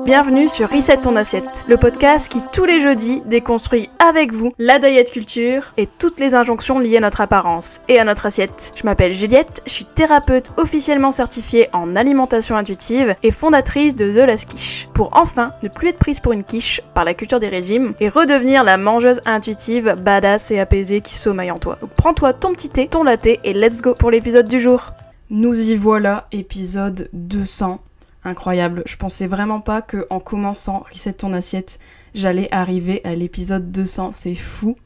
Bienvenue sur Reset ton assiette, le podcast qui tous les jeudis déconstruit avec vous la diet culture et toutes les injonctions liées à notre apparence et à notre assiette. Je m'appelle Juliette, je suis thérapeute officiellement certifiée en alimentation intuitive et fondatrice de The Last Quiche, pour enfin ne plus être prise pour une quiche par la culture des régimes et redevenir la mangeuse intuitive, badass et apaisée qui sommeille en toi. Donc prends-toi ton petit thé, ton latte et let's go pour l'épisode du jour. Nous y voilà, épisode 200. Incroyable, je pensais vraiment pas qu'en commençant Reset ton assiette, j'allais arriver à l'épisode 200, c'est fou.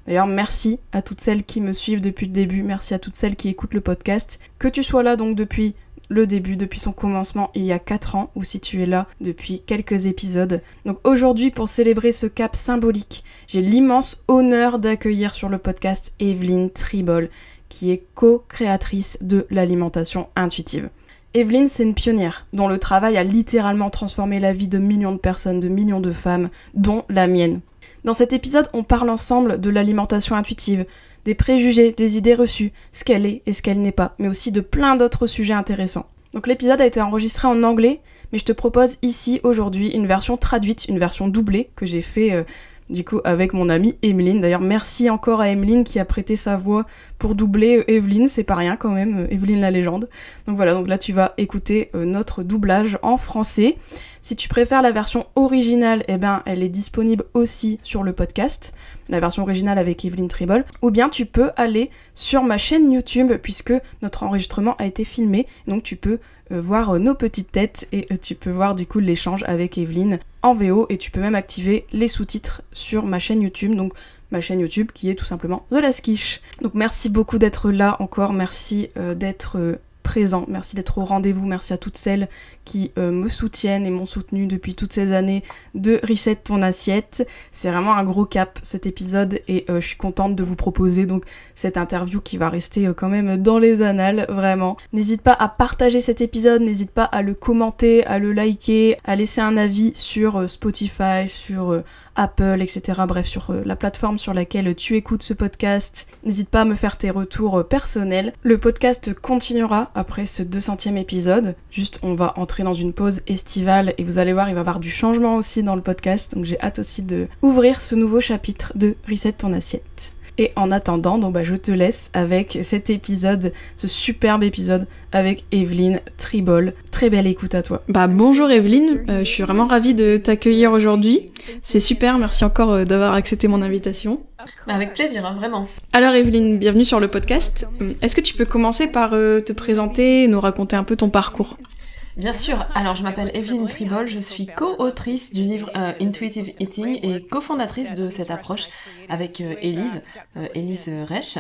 D'ailleurs, merci à toutes celles qui me suivent depuis le début, merci à toutes celles qui écoutent le podcast. Que tu sois là donc depuis le début, depuis son commencement il y a 4 ans, ou si tu es là depuis quelques épisodes. Donc aujourd'hui, pour célébrer ce cap symbolique, j'ai l'immense honneur d'accueillir sur le podcast Evelyne Tribol, qui est co-créatrice de l'alimentation intuitive. Evelyne, c'est une pionnière, dont le travail a littéralement transformé la vie de millions de personnes, de millions de femmes, dont la mienne. Dans cet épisode, on parle ensemble de l'alimentation intuitive, des préjugés, des idées reçues, ce qu'elle est et ce qu'elle n'est pas, mais aussi de plein d'autres sujets intéressants. Donc l'épisode a été enregistré en anglais, mais je te propose ici, aujourd'hui, une version traduite, une version doublée, que j'ai fait du coup avec mon amie Emeline. D'ailleurs, merci encore à Emeline qui a prêté sa voix pour doubler Evelyne, c'est pas rien quand même, Evelyne la légende. Donc voilà, donc là tu vas écouter notre doublage en français. Si tu préfères la version originale, eh ben elle est disponible aussi sur le podcast, la version originale avec Evelyne Tribol, ou bien tu peux aller sur ma chaîne YouTube puisque notre enregistrement a été filmé, donc tu peux voir nos petites têtes et tu peux voir du coup l'échange avec Evelyne en VO et tu peux même activer les sous-titres sur ma chaîne YouTube, donc ma chaîne YouTube qui est tout simplement The Last Quiche. Donc merci beaucoup d'être là encore, merci d'être présent, merci d'être au rendez-vous, merci à toutes celles qui me soutiennent et m'ont soutenue depuis toutes ces années de Reset ton assiette. C'est vraiment un gros cap cet épisode et je suis contente de vous proposer donc cette interview qui va rester quand même dans les annales, vraiment. N'hésite pas à partager cet épisode, n'hésite pas à le commenter, à le liker, à laisser un avis sur Spotify, sur Apple, etc. Bref, sur la plateforme sur laquelle tu écoutes ce podcast. N'hésite pas à me faire tes retours personnels. Le podcast continuera après ce 200e épisode. Juste, on va entrer dans une pause estivale et vous allez voir, il va y avoir du changement aussi dans le podcast. Donc j'ai hâte aussi de ouvrir ce nouveau chapitre de Reset ton assiette. Et en attendant, donc je te laisse avec cet épisode, ce superbe épisode avec Evelyne Tribol. Très belle écoute à toi. Bonjour Evelyne, je suis vraiment ravie de t'accueillir aujourd'hui. C'est super, merci encore d'avoir accepté mon invitation. Avec plaisir, hein, vraiment. Alors Evelyne, bienvenue sur le podcast. Est-ce que tu peux commencer par te présenter, nous raconter un peu ton parcours ? Bien sûr, alors je m'appelle Evelyne Tribol, je suis co-autrice du livre Intuitive Eating et cofondatrice de cette approche avec Élise Reich.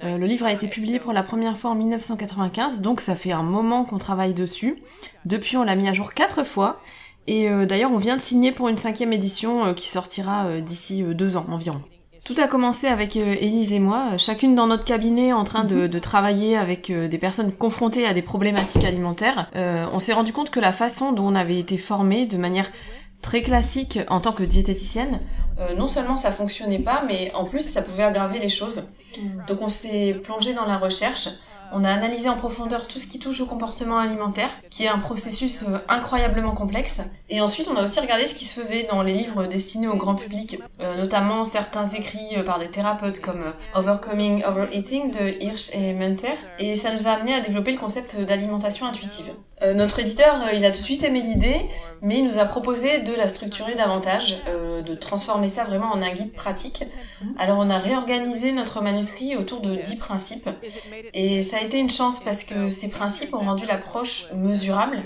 Le livre a été publié pour la première fois en 1995, donc ça fait un moment qu'on travaille dessus. Depuis, on l'a mis à jour 4 fois, et d'ailleurs on vient de signer pour une 5e édition qui sortira d'ici 2 ans environ. Tout a commencé avec Élise et moi, chacune dans notre cabinet en train de travailler avec des personnes confrontées à des problématiques alimentaires. On s'est rendu compte que la façon dont on avait été formés de manière très classique en tant que diététicienne, non seulement ça fonctionnait pas, mais en plus ça pouvait aggraver les choses. Donc on s'est plongé dans la recherche. On a analysé en profondeur tout ce qui touche au comportement alimentaire, qui est un processus incroyablement complexe. Et ensuite, on a aussi regardé ce qui se faisait dans les livres destinés au grand public, notamment certains écrits par des thérapeutes comme Overcoming Overeating de Hirsch et Munter. Et ça nous a amené à développer le concept d'alimentation intuitive. Notre éditeur, il a tout de suite aimé l'idée, mais il nous a proposé de la structurer davantage, de transformer ça vraiment en un guide pratique. Alors on a réorganisé notre manuscrit autour de 10 principes, et ça a été une chance parce que ces principes ont rendu l'approche mesurable,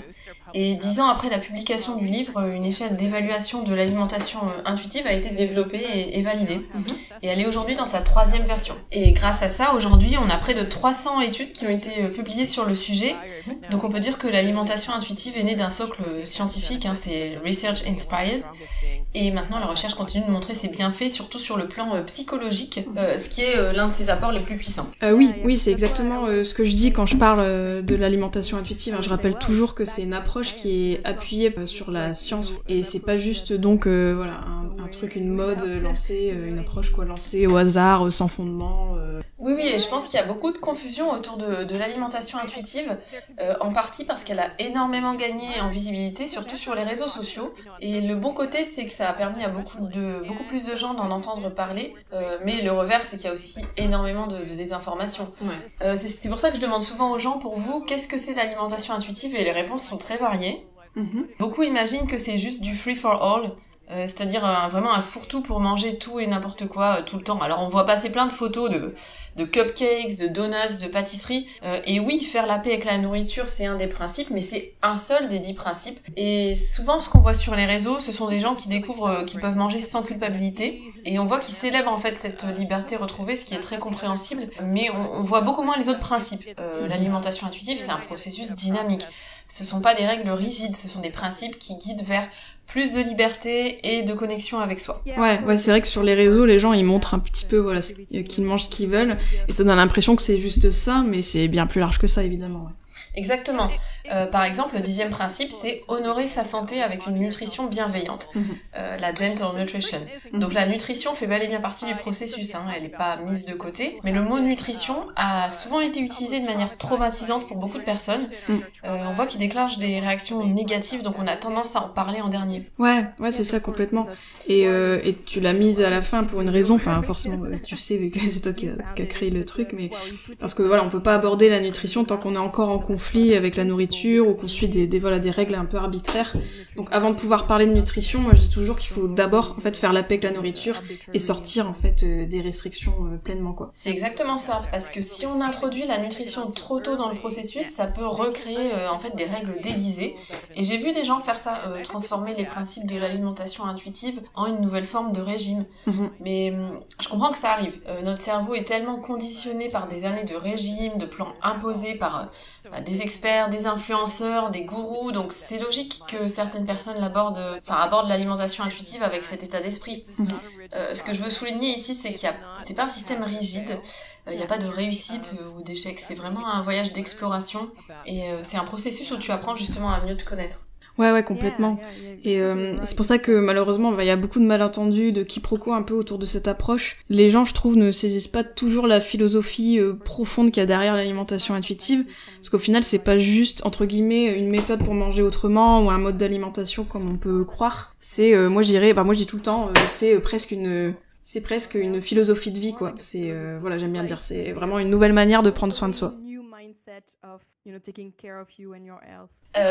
et 10 ans après la publication du livre, une échelle d'évaluation de l'alimentation intuitive a été développée et validée, et elle est aujourd'hui dans sa 3e version. Et grâce à ça, aujourd'hui, on a près de 300 études qui ont été publiées sur le sujet, donc on peut dire que l'alimentation intuitive est née d'un socle scientifique, c'est Research Inspired, et maintenant la recherche continue de montrer ses bienfaits, surtout sur le plan psychologique, ce qui est l'un de ses apports les plus puissants. Oui, c'est exactement ce que je dis quand je parle de l'alimentation intuitive. Je rappelle toujours que c'est une approche qui est appuyée sur la science, et c'est pas juste donc un truc, une mode lancée, une approche lancée au hasard, sans fondement. Oui, et je pense qu'il y a beaucoup de confusion autour de l'alimentation intuitive, en partie parce qu'elle a énormément gagné en visibilité, surtout sur les réseaux sociaux. Et le bon côté, c'est que ça a permis à beaucoup plus de gens d'en entendre parler, mais le revers, c'est qu'il y a aussi énormément de désinformation. Ouais. C'est pour ça que je demande souvent aux gens, pour vous, qu'est-ce que c'est l'alimentation intuitive? Et les réponses sont très variées. Beaucoup imaginent que c'est juste du free for all, c'est-à-dire vraiment un fourre-tout pour manger tout et n'importe quoi tout le temps. Alors on voit passer plein de photos de cupcakes, de donuts, de pâtisseries. Et oui, faire la paix avec la nourriture, c'est un des principes, mais c'est un seul des 10 principes. Et souvent, ce qu'on voit sur les réseaux, ce sont des gens qui découvrent qu'ils peuvent manger sans culpabilité. Et on voit qu'ils célèbrent en fait cette liberté retrouvée, ce qui est très compréhensible. Mais on voit beaucoup moins les autres principes. L'alimentation intuitive, c'est un processus dynamique. Ce sont pas des règles rigides, ce sont des principes qui guident vers plus de liberté et de connexion avec soi. Ouais, c'est vrai que sur les réseaux, les gens, ils montrent un petit peu, voilà, qu'ils mangent ce qu'ils veulent, et ça donne l'impression que c'est juste ça, mais c'est bien plus large que ça, évidemment. Ouais. Exactement. Par exemple, le 10e principe, c'est honorer sa santé avec une nutrition bienveillante. La gentle nutrition. Donc la nutrition fait bel et bien partie du processus, hein, elle n'est pas mise de côté. Mais le mot nutrition a souvent été utilisé de manière traumatisante pour beaucoup de personnes. On voit qu'il déclenche des réactions négatives, donc on a tendance à en parler en dernier. Ouais, c'est ça, complètement. Et tu l'as mise à la fin pour une raison, enfin forcément, tu sais que c'est toi qui a créé le truc, mais parce que voilà, on peut pas aborder la nutrition tant qu'on est encore en conflit avec la nourriture, ou qu'on suit des règles un peu arbitraires. Donc avant de pouvoir parler de nutrition, moi je dis toujours qu'il faut d'abord en fait faire la paix avec la nourriture et sortir en fait des restrictions pleinement, quoi. C'est exactement ça, parce que si on introduit la nutrition trop tôt dans le processus, ça peut recréer en fait des règles déguisées. Et j'ai vu des gens faire ça, transformer les principes de l'alimentation intuitive en une nouvelle forme de régime. Mais je comprends que ça arrive. Notre cerveau est tellement conditionné par des années de régime, de plans imposés par des experts, des influenceurs, des gourous, donc c'est logique que certaines personnes abordent l'alimentation intuitive avec cet état d'esprit. Ce que je veux souligner ici, c'est c'est pas un système rigide, il n'y a pas de réussite ou d'échec, c'est vraiment un voyage d'exploration, et c'est un processus où tu apprends justement à mieux te connaître. Ouais, complètement. Et c'est pour ça que malheureusement, il y a beaucoup de malentendus, de quiproquos un peu autour de cette approche. Les gens, je trouve, ne saisissent pas toujours la philosophie profonde qu'il y a derrière l'alimentation intuitive, parce qu'au final, c'est pas juste, entre guillemets, une méthode pour manger autrement, ou un mode d'alimentation comme on peut croire. C'est, moi je dis tout le temps, c'est presque une philosophie de vie, quoi. C'est, voilà, j'aime bien dire, c'est vraiment une nouvelle manière de prendre soin de soi.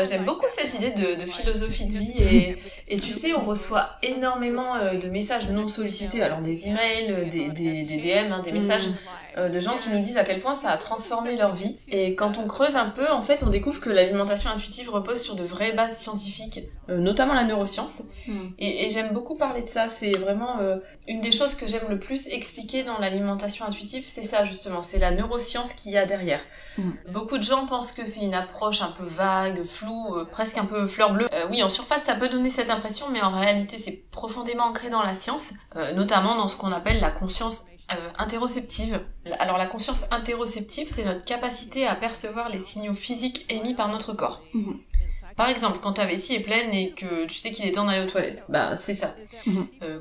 J'aime beaucoup cette idée de philosophie de vie, et tu sais, on reçoit énormément de messages non sollicités, alors des emails, des DM, hein, des messages de gens qui nous disent à quel point ça a transformé leur vie. Et quand on creuse un peu, en fait, on découvre que l'alimentation intuitive repose sur de vraies bases scientifiques, notamment la neuroscience. Et j'aime beaucoup parler de ça, c'est vraiment une des choses que j'aime le plus expliquer dans l'alimentation intuitive, c'est ça justement, c'est la neuroscience qu'il y a derrière. Beaucoup de gens pensent que c'est une approche un peu vague, floue, presque un peu fleur bleue. Oui, en surface, ça peut donner cette impression, mais en réalité, c'est profondément ancré dans la science, notamment dans ce qu'on appelle la conscience interoceptive. Alors la conscience interoceptive, c'est notre capacité à percevoir les signaux physiques émis par notre corps. Par exemple, quand ta vessie est pleine et que tu sais qu'il est temps d'aller aux toilettes, bah c'est ça.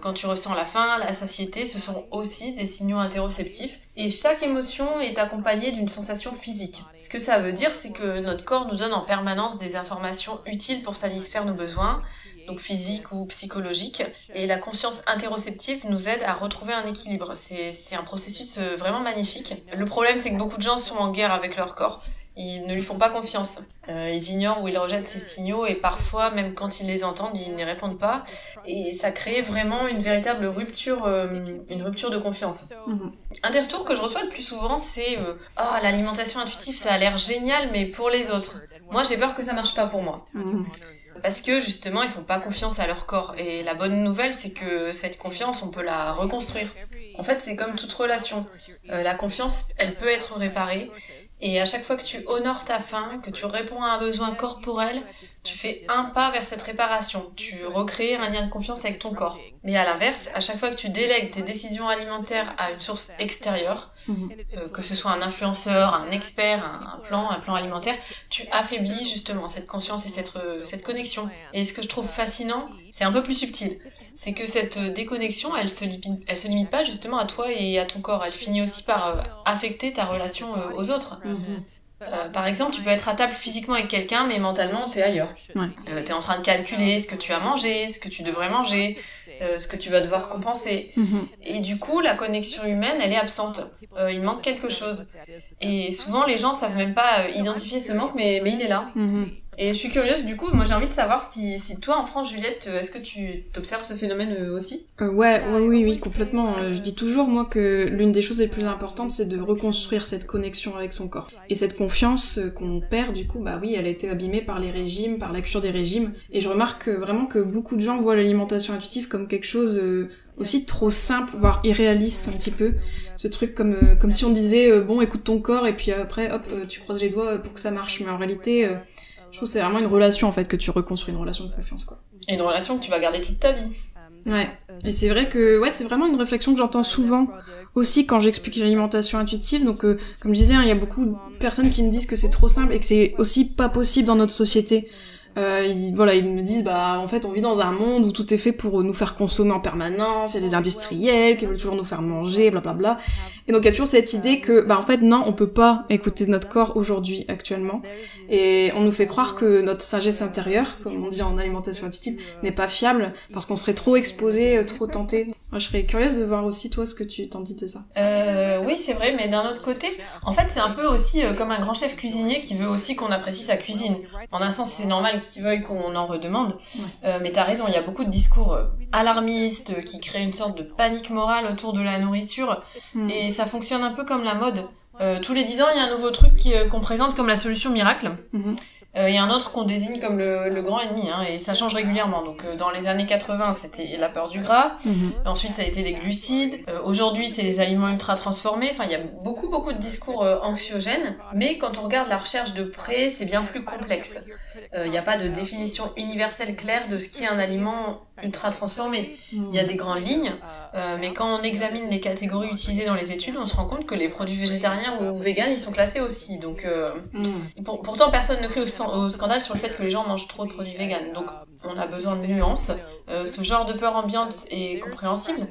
Quand tu ressens la faim, la satiété, ce sont aussi des signaux interoceptifs. Et chaque émotion est accompagnée d'une sensation physique. Ce que ça veut dire, c'est que notre corps nous donne en permanence des informations utiles pour satisfaire nos besoins, donc physiques ou psychologiques. Et la conscience interoceptive nous aide à retrouver un équilibre. C'est un processus vraiment magnifique. Le problème, c'est que beaucoup de gens sont en guerre avec leur corps. Ils ne lui font pas confiance. Ils ignorent ou ils rejettent ces signaux, et parfois, même quand ils les entendent, ils n'y répondent pas. Et ça crée vraiment une véritable rupture, une rupture de confiance. Un des retours que je reçois le plus souvent, c'est « Oh, l'alimentation intuitive, ça a l'air génial, mais pour les autres. Moi, j'ai peur que ça marche pas pour moi. » Parce que justement, ils font pas confiance à leur corps. Et la bonne nouvelle, c'est que cette confiance, on peut la reconstruire. En fait, c'est comme toute relation. La confiance, elle peut être réparée. Et à chaque fois que tu honores ta faim, que tu réponds à un besoin corporel, tu fais un pas vers cette réparation. Tu recrées un lien de confiance avec ton corps. Mais à l'inverse, à chaque fois que tu délègues tes décisions alimentaires à une source extérieure, que ce soit un influenceur, un expert, un plan alimentaire, tu affaiblis justement cette conscience et cette connexion. Et ce que je trouve fascinant, c'est un peu plus subtil. C'est que cette déconnexion, elle se limite pas justement à toi et à ton corps. Elle finit aussi par affecter ta relation aux autres. Par exemple, tu peux être à table physiquement avec quelqu'un, mais mentalement, t'es ailleurs. T'es en train de calculer ce que tu as mangé, ce que tu devrais manger, ce que tu vas devoir compenser. Et du coup, la connexion humaine, elle est absente. Il manque quelque chose. Et souvent, les gens savent même pas identifier ce manque, mais il est là. Et je suis curieuse, du coup, moi j'ai envie de savoir si toi, en France, Juliette, est-ce que tu t'observes ce phénomène aussi ? Oui, complètement. Je dis toujours, moi, que l'une des choses les plus importantes, c'est de reconstruire cette connexion avec son corps. Et cette confiance qu'on perd, du coup, elle a été abîmée par les régimes, par la cure des régimes. Et je remarque vraiment que beaucoup de gens voient l'alimentation intuitive comme quelque chose aussi trop simple, voire irréaliste un petit peu. Ce truc comme si on disait, bon, écoute ton corps, et puis après, hop, tu croises les doigts pour que ça marche. Mais en réalité... je trouve que c'est vraiment une relation, en fait, que tu reconstruis, une relation de confiance, quoi. Et une relation que tu vas garder toute ta vie. Ouais. Et c'est vrai que, c'est vraiment une réflexion que j'entends souvent, aussi quand j'explique l'alimentation intuitive. Donc, comme je disais, il y a beaucoup de personnes qui me disent que c'est trop simple et que c'est aussi pas possible dans notre société. Ils me disent, en fait, on vit dans un monde où tout est fait pour nous faire consommer en permanence, il y a des industriels qui veulent toujours nous faire manger, blablabla. Et donc, il y a toujours cette idée que, en fait, non, on peut pas écouter notre corps aujourd'hui, actuellement. Et on nous fait croire que notre sagesse intérieure, comme on dit en alimentation intuitive, n'est pas fiable, parce qu'on serait trop exposé, trop tenté. Moi, je serais curieuse de voir aussi, toi, ce que tu t'en dis de ça. Oui, c'est vrai, mais d'un autre côté, en fait, c'est un peu aussi comme un grand chef cuisinier qui veut aussi qu'on apprécie sa cuisine. En un sens, c'est normal qu'ils veuillent qu'on en redemande. Mais t'as raison, il y a beaucoup de discours alarmistes qui créent une sorte de panique morale autour de la nourriture. Et ça fonctionne un peu comme la mode. Tous les 10 ans, il y a un nouveau truc qu'on présente comme la solution miracle. Il y a un autre qu'on désigne comme le grand ennemi, et ça change régulièrement. Donc dans les années 80, c'était la peur du gras. Ensuite, ça a été les glucides. Aujourd'hui, c'est les aliments ultra transformés. Enfin, il y a beaucoup de discours anxiogènes. Mais quand on regarde la recherche de près, c'est bien plus complexe. Il n'y a pas de définition universelle claire de ce qu'est un aliment ultra transformé. Il y a des grandes lignes, mais quand on examine les catégories utilisées dans les études, on se rend compte que les produits végétariens ou véganes, ils sont classés aussi. Donc, pourtant, personne ne crie au scandale sur le fait que les gens mangent trop de produits véganes. Donc, on a besoin de nuances. Ce genre de peur ambiante est compréhensible.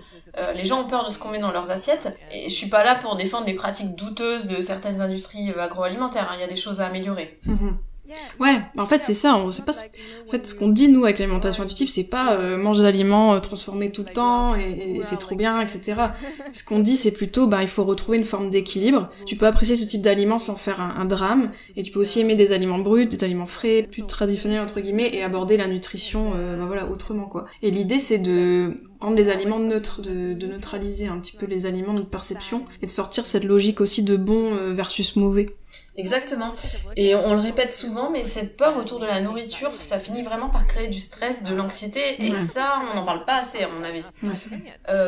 Les gens ont peur de ce qu'on met dans leurs assiettes. Et je suis pas là pour défendre les pratiques douteuses de certaines industries agroalimentaires. Il y a des choses à améliorer. En fait c'est ça, on sait pas ce qu'on dit nous avec l'alimentation intuitive, c'est pas manger des aliments transformés tout le temps et c'est trop bien, etc. Ce qu'on dit c'est plutôt il faut retrouver une forme d'équilibre. Tu peux apprécier ce type d'aliments sans faire un drame, et tu peux aussi aimer des aliments bruts, des aliments frais, plus traditionnels entre guillemets, et aborder la nutrition autrement, quoi. Et l'idée c'est de rendre les aliments neutres, de neutraliser un petit peu les aliments de perception, et de sortir cette logique aussi de bon versus mauvais. Exactement. Et on le répète souvent, mais cette peur autour de la nourriture, ça finit vraiment par créer du stress, de l'anxiété, et ça, on n'en parle pas assez, à mon avis.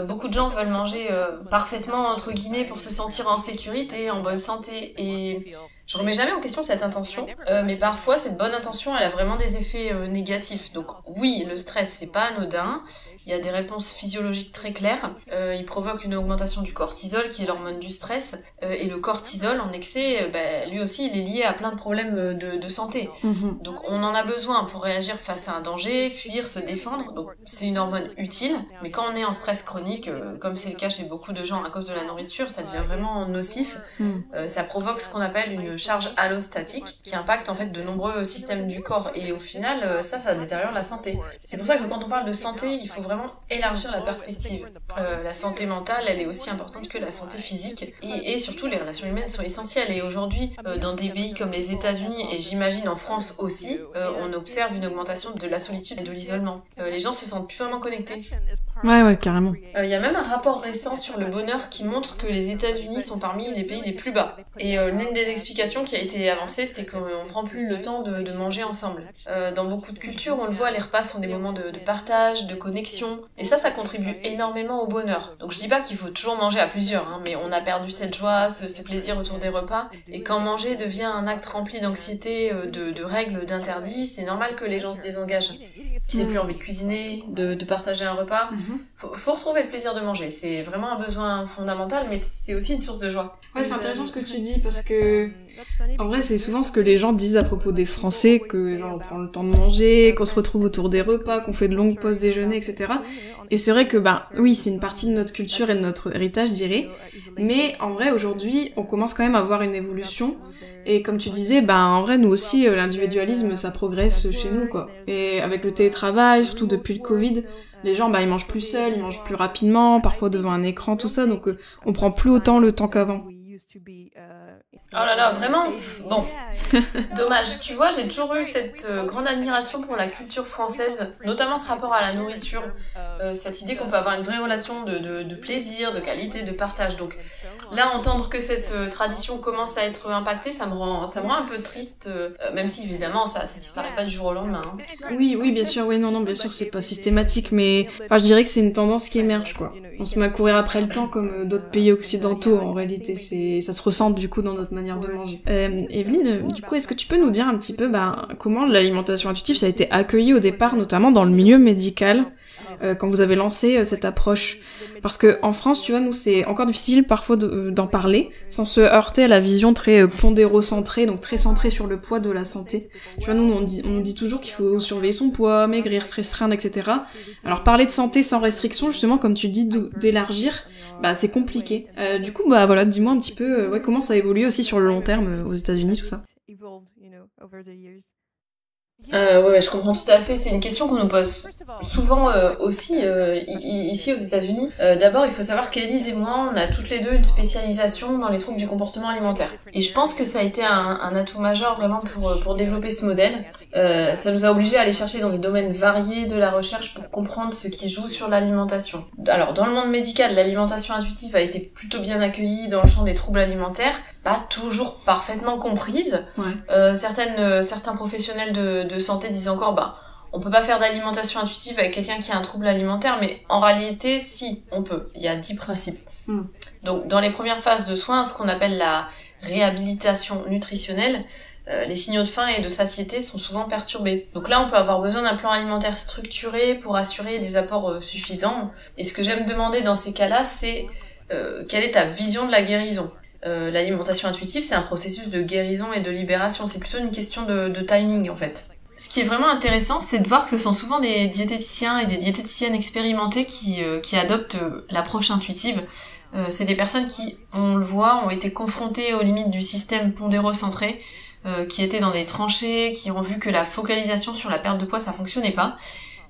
Beaucoup de gens veulent manger parfaitement, entre guillemets, pour se sentir en sécurité, en bonne santé, et je remets jamais en question cette intention, mais parfois, cette bonne intention, elle a vraiment des effets négatifs. Donc oui, le stress, c'est pas anodin. Il y a des réponses physiologiques très claires. Il provoque une augmentation du cortisol, qui est l'hormone du stress. Et le cortisol, en excès, lui aussi, il est lié à plein de problèmes de santé. Donc on en a besoin pour réagir face à un danger, fuir, se défendre. Donc c'est une hormone utile. Mais quand on est en stress chronique, comme c'est le cas chez beaucoup de gens à cause de la nourriture, ça devient vraiment nocif. Ça provoque ce qu'on appelle une charge allostatique, qui impacte en fait de nombreux systèmes du corps. Et au final, ça détériore la santé. C'est pour ça que quand on parle de santé, il faut vraiment élargir la perspective. La santé mentale, elle est aussi importante que la santé physique, et surtout les relations humaines sont essentielles. Et aujourd'hui, dans des pays comme les États-Unis, et j'imagine en France aussi, on observe une augmentation de la solitude et de l'isolement. Les gens se sentent plus vraiment connectés. Ouais, carrément. Il y a même un rapport récent sur le bonheur qui montre que les États-Unis sont parmi les pays les plus bas. Et l'une des explications qui a été avancée, c'était qu'on prend plus le temps de manger ensemble. Dans beaucoup de cultures, on le voit, les repas sont des moments de partage, de connexion, et ça contribue énormément au bonheur. Donc je dis pas qu'il faut toujours manger à plusieurs, mais on a perdu cette joie, ce plaisir autour des repas, et quand manger devient un acte rempli d'anxiété, de règles, d'interdits, c'est normal que les gens se désengagent. qu'ils aient plus envie de cuisiner, de partager un repas. Faut retrouver le plaisir de manger. C'est vraiment un besoin fondamental, mais c'est aussi une source de joie. Ouais, c'est intéressant ce que tu dis parce que en vrai, c'est souvent ce que les gens disent à propos des Français, que genre on prend le temps de manger, qu'on se retrouve autour des repas, qu'on fait de longues pauses déjeuner, etc. Et c'est vrai que oui, c'est une partie de notre culture et de notre héritage, je dirais. Mais en vrai, aujourd'hui, on commence quand même à voir une évolution. Et comme tu disais, en vrai, nous aussi, l'individualisme, ça progresse chez nous, quoi. Et avec le télétravail, surtout depuis le Covid, les gens, ils mangent plus seuls, ils mangent plus rapidement, parfois devant un écran, tout ça, donc on prend plus autant le temps qu'avant. Oh là là, vraiment bon, dommage. Tu vois, j'ai toujours eu cette grande admiration pour la culture française, notamment ce rapport à la nourriture, cette idée qu'on peut avoir une vraie relation de plaisir, de qualité, de partage. Donc là, entendre que cette tradition commence à être impactée, ça me rend un peu triste, même si évidemment ça disparaît pas du jour au lendemain. Oui, bien sûr, non, bien sûr, c'est pas systématique, mais je dirais que c'est une tendance qui émerge, quoi. On se met à courir après le temps comme d'autres pays occidentaux, en réalité, ça se ressent du coup dans notre manière de manger. Evelyne, du coup, est-ce que tu peux nous dire un petit peu comment l'alimentation intuitive ça a été accueilli au départ, notamment dans le milieu médical, quand vous avez lancé cette approche? Parce que en France, tu vois, nous, c'est encore difficile parfois d'en parler sans se heurter à la vision très pondérocentrée, donc très centrée sur le poids de la santé. Tu vois, nous, on dit toujours qu'il faut surveiller son poids, maigrir, se restreindre, etc. Alors parler de santé sans restriction, justement, comme tu dis, d'élargir, c'est compliqué. Du coup, voilà, dis-moi un petit peu comment ça a évolué aussi sur le long terme aux États-Unis, tout ça. Ouais, je comprends tout à fait. C'est une question qu'on nous pose souvent aussi ici aux États-Unis. D'abord, il faut savoir qu'Élise et moi, on a toutes les deux une spécialisation dans les troubles du comportement alimentaire. Et je pense que ça a été un atout majeur vraiment pour développer ce modèle. Ça nous a obligés à aller chercher dans des domaines variés de la recherche pour comprendre ce qui joue sur l'alimentation. Alors, dans le monde médical, l'alimentation intuitive a été plutôt bien accueillie dans le champ des troubles alimentaires, pas toujours parfaitement comprise. Ouais. Certains professionnels de santé disent encore on peut pas faire d'alimentation intuitive avec quelqu'un qui a un trouble alimentaire, mais en réalité si, on peut. Il y a 10 principes. Donc dans les premières phases de soins, ce qu'on appelle la réhabilitation nutritionnelle, les signaux de faim et de satiété sont souvent perturbés. Donc là on peut avoir besoin d'un plan alimentaire structuré pour assurer des apports suffisants. Et ce que j'aime demander dans ces cas-là, c'est quelle est ta vision de la guérison? L'alimentation intuitive, c'est un processus de guérison et de libération. C'est plutôt une question de timing, en fait. Ce qui est vraiment intéressant, c'est de voir que ce sont souvent des diététiciens et des diététiciennes expérimentés qui adoptent l'approche intuitive. C'est des personnes qui, on le voit, ont été confrontées aux limites du système pondérocentré, qui étaient dans des tranchées, qui ont vu que la focalisation sur la perte de poids, ça fonctionnait pas,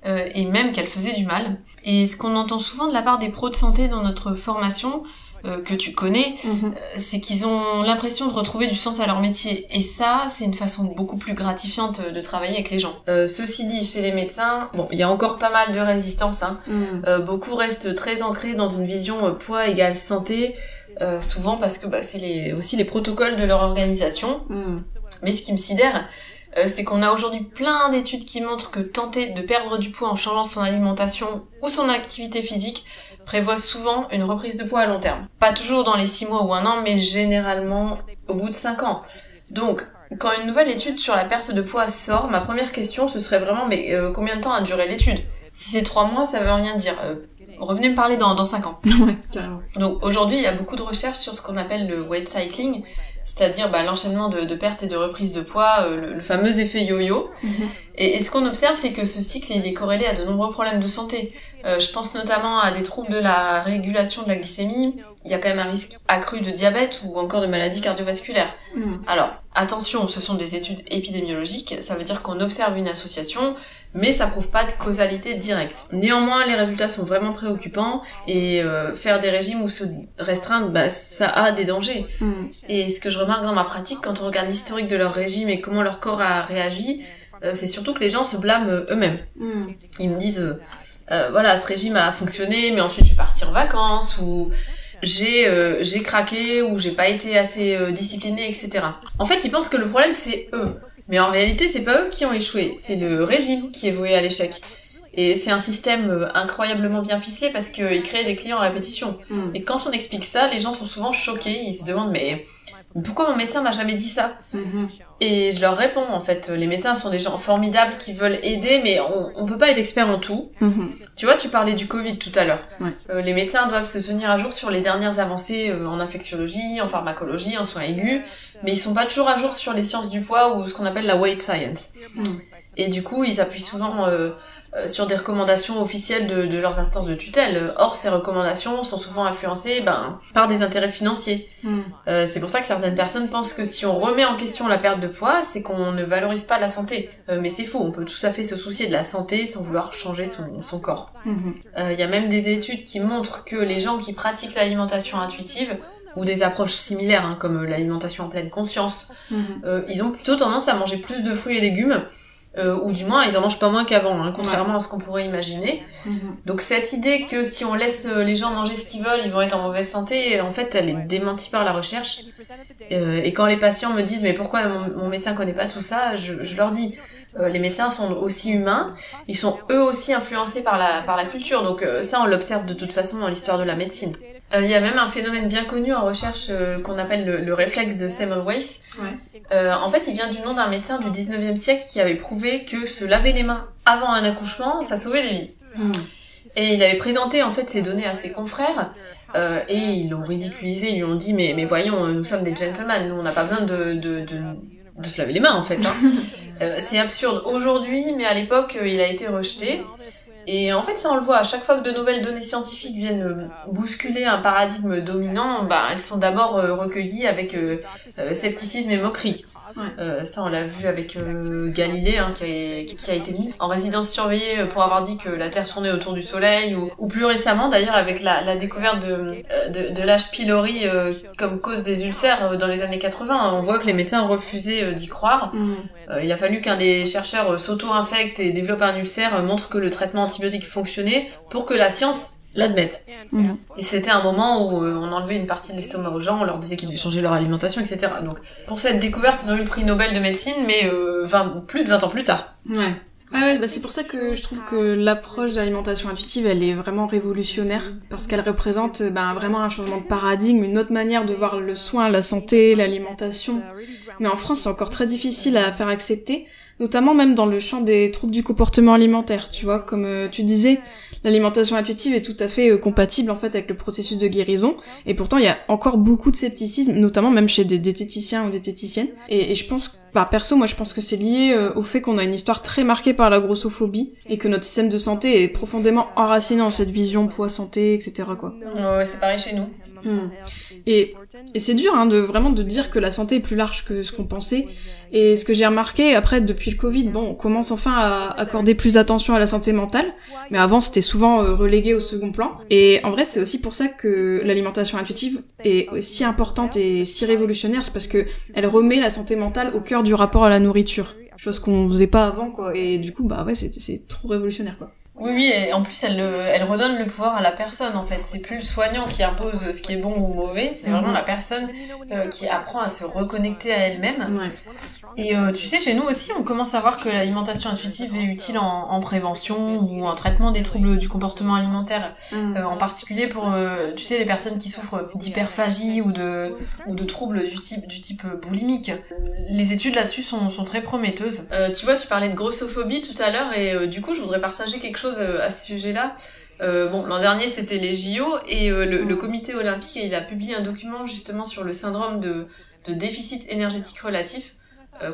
et même qu'elle faisait du mal. Et ce qu'on entend souvent de la part des pros de santé dans notre formation, que tu connais, c'est qu'ils ont l'impression de retrouver du sens à leur métier. Et ça, c'est une façon beaucoup plus gratifiante de travailler avec les gens. Ceci dit, chez les médecins, il y a encore pas mal de résistance. Beaucoup restent très ancrés dans une vision poids égale santé, souvent parce que c'est aussi les protocoles de leur organisation. Mais ce qui me sidère, c'est qu'on a aujourd'hui plein d'études qui montrent que tenter de perdre du poids en changeant son alimentation ou son activité physique prévoit souvent une reprise de poids à long terme. Pas toujours dans les 6 mois ou 1 an, mais généralement au bout de 5 ans. Donc, quand une nouvelle étude sur la perte de poids sort, ma première question, ce serait vraiment, combien de temps a duré l'étude? Si c'est 3 mois, ça veut rien dire. Revenez me parler dans 5 ans. Ouais, carrément. Donc, aujourd'hui, il y a beaucoup de recherches sur ce qu'on appelle le weight cycling, c'est-à-dire l'enchaînement de perte et de reprise de poids, le fameux effet yo-yo. Et ce qu'on observe, c'est que ce cycle il est corrélé à de nombreux problèmes de santé. Je pense notamment à des troubles de la régulation de la glycémie. Il y a quand même un risque accru de diabète ou encore de maladies cardiovasculaires. Alors, attention, ce sont des études épidémiologiques, ça veut dire qu'on observe une association, mais ça prouve pas de causalité directe. Néanmoins, les résultats sont vraiment préoccupants et faire des régimes ou se restreindre, ça a des dangers. Et ce que je remarque dans ma pratique, quand on regarde l'historique de leur régime et comment leur corps a réagi, c'est surtout que les gens se blâment eux-mêmes. Ils me disent, ce régime a fonctionné, mais ensuite je suis partie en vacances, ou j'ai craqué, ou j'ai pas été assez disciplinée, etc. En fait, ils pensent que le problème c'est eux. Mais en réalité, c'est pas eux qui ont échoué, c'est le régime qui est voué à l'échec. Et c'est un système incroyablement bien ficelé parce qu'il crée des clients à répétition. Et quand on explique ça, les gens sont souvent choqués, ils se demandent pourquoi mon médecin m'a jamais dit ça ? Et je leur réponds, en fait, les médecins sont des gens formidables qui veulent aider, mais on peut pas être expert en tout. Tu vois, tu parlais du Covid tout à l'heure. Les médecins doivent se tenir à jour sur les dernières avancées en infectiologie, en pharmacologie, en soins aigus, mais ils sont pas toujours à jour sur les sciences du poids ou ce qu'on appelle la weight science. Et du coup, ils appuient souvent sur des recommandations officielles de leurs instances de tutelle. Or, ces recommandations sont souvent influencées par des intérêts financiers. C'est pour ça que certaines personnes pensent que si on remet en question la perte de poids, c'est qu'on ne valorise pas la santé. Mais c'est faux, on peut tout à fait se soucier de la santé sans vouloir changer son corps. Y a même des études qui montrent que les gens qui pratiquent l'alimentation intuitive ou des approches similaires, comme l'alimentation en pleine conscience, ils ont plutôt tendance à manger plus de fruits et légumes, ou du moins ils en mangent pas moins qu'avant, contrairement à ce qu'on pourrait imaginer. Donc cette idée que si on laisse les gens manger ce qu'ils veulent, ils vont être en mauvaise santé, en fait elle est démentie par la recherche. Et quand les patients me disent mais pourquoi mon médecin connaît pas tout ça, je leur dis les médecins sont aussi humains, ils sont eux aussi influencés par la culture, donc ça on l'observe de toute façon dans l'histoire de la médecine. Il y a même un phénomène bien connu en recherche qu'on appelle le réflexe de Semmelweis. En fait, il vient du nom d'un médecin du 19e siècle qui avait prouvé que se laver les mains avant un accouchement, ça sauvait des vies. Et il avait présenté en fait ces données à ses confrères et ils l'ont ridiculisé, ils lui ont dit mais voyons, nous sommes des gentlemen, nous on n'a pas besoin de se laver les mains en fait. C'est absurde aujourd'hui, mais à l'époque il a été rejeté. Et en fait, ça on le voit, à chaque fois que de nouvelles données scientifiques viennent bousculer un paradigme dominant, elles sont d'abord recueillies avec scepticisme et moquerie. Ça on l'a vu avec Galilée qui a été mis en résidence surveillée pour avoir dit que la Terre tournait autour du Soleil, ou plus récemment d'ailleurs avec la découverte de l'H. pylori comme cause des ulcères dans les années 80. On voit que les médecins refusaient d'y croire. Il a fallu qu'un des chercheurs s'auto-infecte et développe un ulcère, montre que le traitement antibiotique fonctionnait pour que la science l'admettent. Et c'était un moment où on enlevait une partie de l'estomac aux gens, on leur disait qu'ils devaient changer leur alimentation, etc. Donc pour cette découverte, ils ont eu le prix Nobel de médecine, mais plus de 20 ans plus tard. C'est pour ça que je trouve que l'approche d'alimentation intuitive, elle est vraiment révolutionnaire, parce qu'elle représente vraiment un changement de paradigme, une autre manière de voir le soin, la santé, l'alimentation. Mais en France, c'est encore très difficile à faire accepter, notamment même dans le champ des troubles du comportement alimentaire, tu vois, comme tu disais, l'alimentation intuitive est tout à fait compatible en fait avec le processus de guérison, et pourtant il y a encore beaucoup de scepticisme, notamment même chez des diététiciens ou des diététiciennes, et je pense, perso, moi je pense que c'est lié au fait qu'on a une histoire très marquée par la grossophobie, et que notre système de santé est profondément enraciné dans cette vision poids-santé, etc. quoi. Ouais, c'est pareil chez nous. Et c'est dur de dire que la santé est plus large que ce qu'on pensait. Et ce que j'ai remarqué après depuis le Covid, on commence enfin à accorder plus d'attention à la santé mentale, mais avant c'était souvent relégué au second plan. Et en vrai c'est aussi pour ça que l'alimentation intuitive est si importante et si révolutionnaire, c'est parce que elle remet la santé mentale au cœur du rapport à la nourriture, chose qu'on faisait pas avant quoi. Et du coup c'est trop révolutionnaire quoi. Oui, et en plus elle redonne le pouvoir à la personne en fait. C'est plus le soignant qui impose ce qui est bon ou mauvais, c'est vraiment la personne qui apprend à se reconnecter à elle-même. Et tu sais, chez nous aussi, on commence à voir que l'alimentation intuitive est utile en prévention ou en traitement des troubles du comportement alimentaire, en particulier pour tu sais les personnes qui souffrent d'hyperphagie ou de troubles du type boulimique. Les études là-dessus sont très prometteuses. Tu vois, tu parlais de grossophobie tout à l'heure et du coup, je voudrais partager quelque chose à ce sujet-là. L'an dernier c'était les JO et le comité olympique il a publié un document justement sur le syndrome de déficit énergétique relatif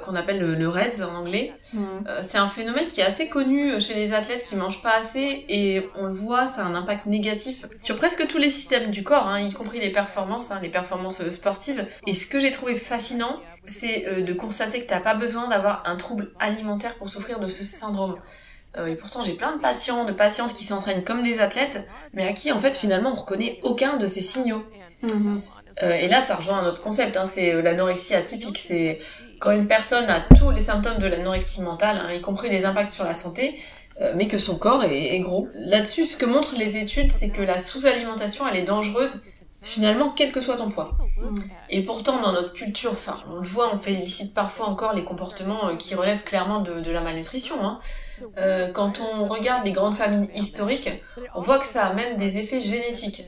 qu'on appelle le REDS en anglais. C'est un phénomène qui est assez connu chez les athlètes qui mangent pas assez et on le voit, ça a un impact négatif sur presque tous les systèmes du corps, y compris les performances sportives. Et ce que j'ai trouvé fascinant, c'est de constater que t'as pas besoin d'avoir un trouble alimentaire pour souffrir de ce syndrome. Et pourtant j'ai plein de patientes qui s'entraînent comme des athlètes, mais à qui en fait finalement on reconnaît aucun de ces signaux. Et là ça rejoint un autre concept, c'est l'anorexie atypique, c'est quand une personne a tous les symptômes de l'anorexie mentale, y compris les impacts sur la santé, mais que son corps est gros. Là-dessus, ce que montrent les études, c'est que la sous-alimentation, elle est dangereuse, finalement, quel que soit ton poids. Et pourtant, dans notre culture, on le voit, on félicite parfois encore les comportements qui relèvent clairement de la malnutrition. quand on regarde les grandes famines historiques, on voit que ça a même des effets génétiques.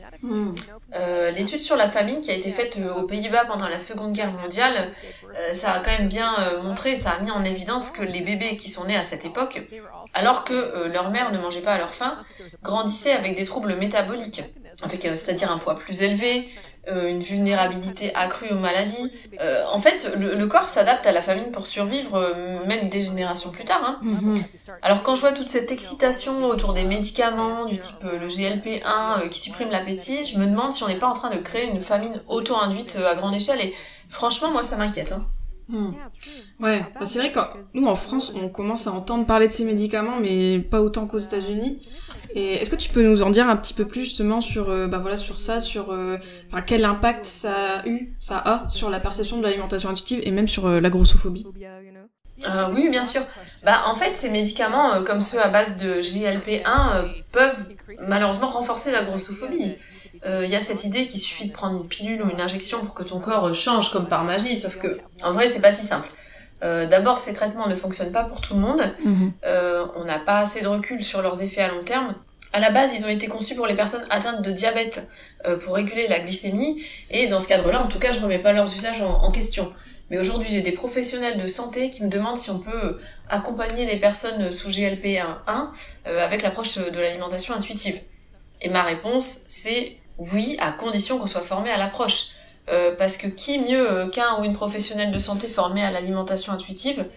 L'étude sur la famine qui a été faite aux Pays-Bas pendant la Seconde Guerre mondiale, ça a quand même bien montré, ça a mis en évidence que les bébés qui sont nés à cette époque, alors que leur mère ne mangeait pas à leur faim, grandissaient avec des troubles métaboliques, c'est-à-dire un poids plus élevé, une vulnérabilité accrue aux maladies. En fait, le corps s'adapte à la famine pour survivre, même des générations plus tard. Hein. Alors quand je vois toute cette excitation autour des médicaments, du type le GLP-1 qui supprime l'appétit, je me demande si on n'est pas en train de créer une famine auto-induite à grande échelle. Et franchement, moi, ça m'inquiète. Hein. Ouais, c'est vrai que nous, en France, on commence à entendre parler de ces médicaments, mais pas autant qu'aux États-Unis. Et est-ce que tu peux nous en dire un petit peu plus justement sur sur ça, sur quel impact ça a sur la perception de l'alimentation intuitive et même sur la grossophobie? Oui, bien sûr. En fait, ces médicaments, comme ceux à base de GLP-1, peuvent malheureusement renforcer la grossophobie. Il y a cette idée qu'il suffit de prendre une pilule ou une injection pour que ton corps change comme par magie, sauf que en vrai, c'est pas si simple. D'abord, ces traitements ne fonctionnent pas pour tout le monde. On n'a pas assez de recul sur leurs effets à long terme. À la base, ils ont été conçus pour les personnes atteintes de diabète, pour réguler la glycémie, et dans ce cadre-là, en tout cas, je remets pas leurs usages en question. Mais aujourd'hui, j'ai des professionnels de santé qui me demandent si on peut accompagner les personnes sous GLP-1 avec l'approche de l'alimentation intuitive. Et ma réponse, c'est oui, à condition qu'on soit formé à l'approche. Parce que qui mieux qu'un ou une professionnelle de santé formée à l'alimentation intuitive,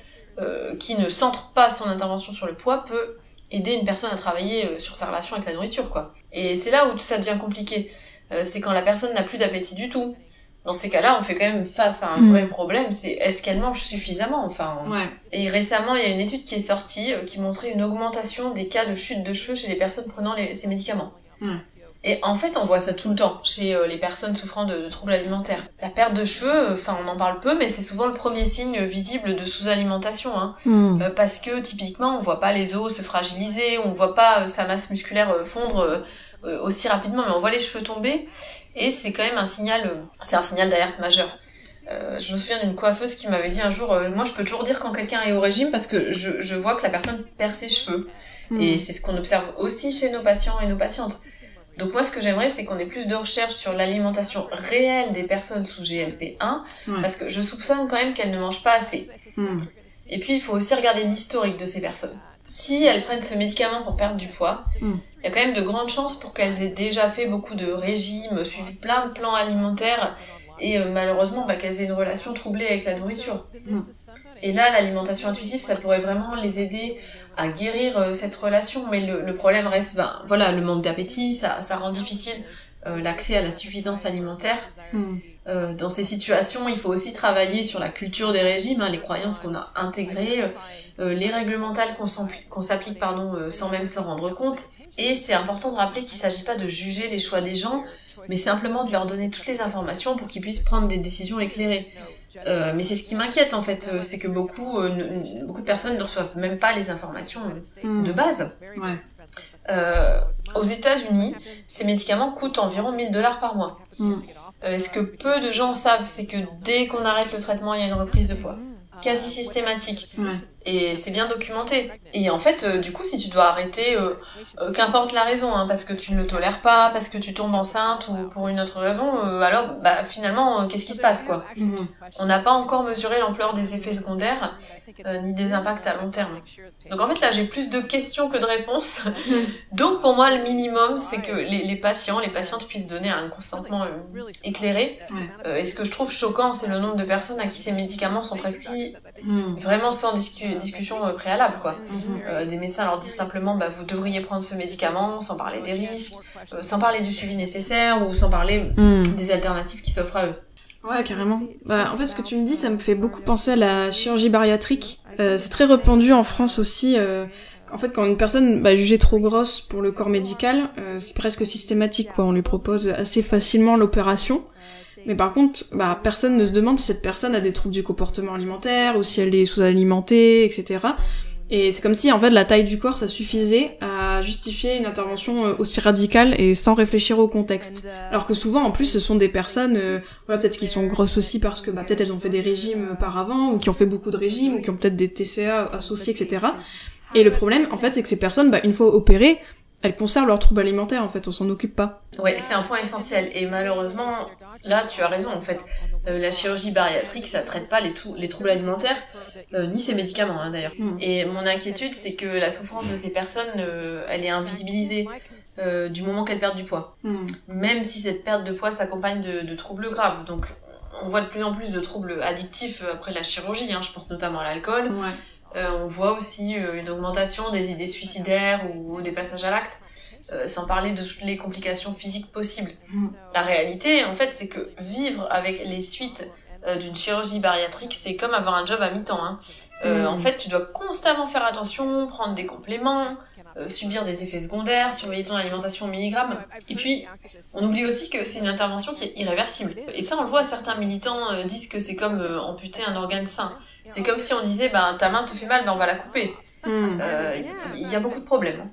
qui ne centre pas son intervention sur le poids, peut aider une personne à travailler sur sa relation avec la nourriture, quoi. Et c'est là où ça devient compliqué. C'est quand la personne n'a plus d'appétit du tout. Dans ces cas-là, on fait quand même face à un vrai problème, c'est est-ce qu'elle mange suffisamment, Ouais. Et récemment, il y a une étude qui est sortie qui montrait une augmentation des cas de chute de cheveux chez les personnes prenant ces médicaments. Et en fait, on voit ça tout le temps chez les personnes souffrant de troubles alimentaires. La perte de cheveux, on en parle peu, mais c'est souvent le premier signe visible de sous-alimentation. Parce que typiquement, on voit pas les os se fragiliser, on voit pas sa masse musculaire fondre aussi rapidement, mais on voit les cheveux tomber, et c'est quand même un signal d'alerte majeur. Je me souviens d'une coiffeuse qui m'avait dit un jour, moi je peux toujours dire quand quelqu'un est au régime parce que je vois que la personne perd ses cheveux. Et c'est ce qu'on observe aussi chez nos patients et nos patientes. Donc moi, ce que j'aimerais, c'est qu'on ait plus de recherches sur l'alimentation réelle des personnes sous GLP-1, parce que je soupçonne quand même qu'elles ne mangent pas assez. Et puis, il faut aussi regarder l'historique de ces personnes. Si elles prennent ce médicament pour perdre du poids, il y a quand même de grandes chances pour qu'elles aient déjà fait beaucoup de régimes, suivi plein de plans alimentaires, et malheureusement, qu'elles aient une relation troublée avec la nourriture. Et là, l'alimentation intuitive, ça pourrait vraiment les aider à guérir cette relation, mais le problème reste, le manque d'appétit, ça rend difficile l'accès à la suffisance alimentaire. Dans ces situations, il faut aussi travailler sur la culture des régimes, les croyances qu'on a intégrées, les règles mentales qu'on s'applique sans même s'en rendre compte. Et c'est important de rappeler qu'il ne s'agit pas de juger les choix des gens, mais simplement de leur donner toutes les informations pour qu'ils puissent prendre des décisions éclairées. Mais c'est ce qui m'inquiète en fait, c'est que beaucoup de personnes ne reçoivent même pas les informations de base. Aux États-Unis, ces médicaments coûtent environ $1000 par mois. Ce que peu de gens savent, c'est que dès qu'on arrête le traitement, il y a une reprise de poids. Quasi systématique. Et c'est bien documenté. Et en fait, du coup, si tu dois arrêter, qu'importe la raison, parce que tu ne le tolères pas, parce que tu tombes enceinte ou pour une autre raison, alors finalement, qu'est-ce qui se passe, quoi ? On n'a pas encore mesuré l'ampleur des effets secondaires, ni des impacts à long terme. Donc en fait, là, j'ai plus de questions que de réponses. Donc pour moi, le minimum, c'est que les patientes puissent donner un consentement éclairé. Et ce que je trouve choquant, c'est le nombre de personnes à qui ces médicaments sont prescrits vraiment sans discussion préalable, quoi. Des médecins leur disent simplement vous devriez prendre ce médicament sans parler des risques, sans parler du suivi nécessaire ou sans parler des alternatives qui s'offrent à eux. Ouais, carrément. En fait, ce que tu me dis, ça me fait beaucoup penser à la chirurgie bariatrique. C'est très répandu en France aussi. En fait, quand une personne jugée trop grosse pour le corps médical, c'est presque systématique, quoi. On lui propose assez facilement l'opération. Mais par contre, personne ne se demande si cette personne a des troubles du comportement alimentaire ou si elle est sous-alimentée, etc. Et c'est comme si, en fait, la taille du corps, ça suffisait à justifier une intervention aussi radicale et sans réfléchir au contexte. Alors que souvent, en plus, ce sont des personnes, peut-être qui sont grosses aussi parce que peut-être elles ont fait des régimes par avant, ou qui ont fait beaucoup de régimes, ou qui ont peut-être des TCA associés, etc. Et le problème, en fait, c'est que ces personnes, une fois opérées, elles conservent leurs troubles alimentaires, en fait, on s'en occupe pas. Ouais, c'est un point essentiel. Et malheureusement, là, tu as raison, en fait. La chirurgie bariatrique, ça traite pas les troubles alimentaires, ni ces médicaments, hein, d'ailleurs. Et mon inquiétude, c'est que la souffrance de ces personnes, elle est invisibilisée du moment qu'elles perdent du poids. Même si cette perte de poids s'accompagne de troubles graves. Donc, on voit de plus en plus de troubles addictifs après la chirurgie, hein, je pense notamment à l'alcool. On voit aussi une augmentation des idées suicidaires ou des passages à l'acte, sans parler de toutes les complications physiques possibles. La réalité, en fait, c'est que vivre avec les suites d'une chirurgie bariatrique, c'est comme avoir un job à mi-temps. Hein. En fait, tu dois constamment faire attention, prendre des compléments, subir des effets secondaires, surveiller ton alimentation au milligrammes. Et puis, on oublie aussi que c'est une intervention qui est irréversible. Et ça, on le voit, certains militants disent que c'est comme amputer un organe sain. C'est comme si on disait, ta main te fait mal, on va la couper. Il y a beaucoup de problèmes.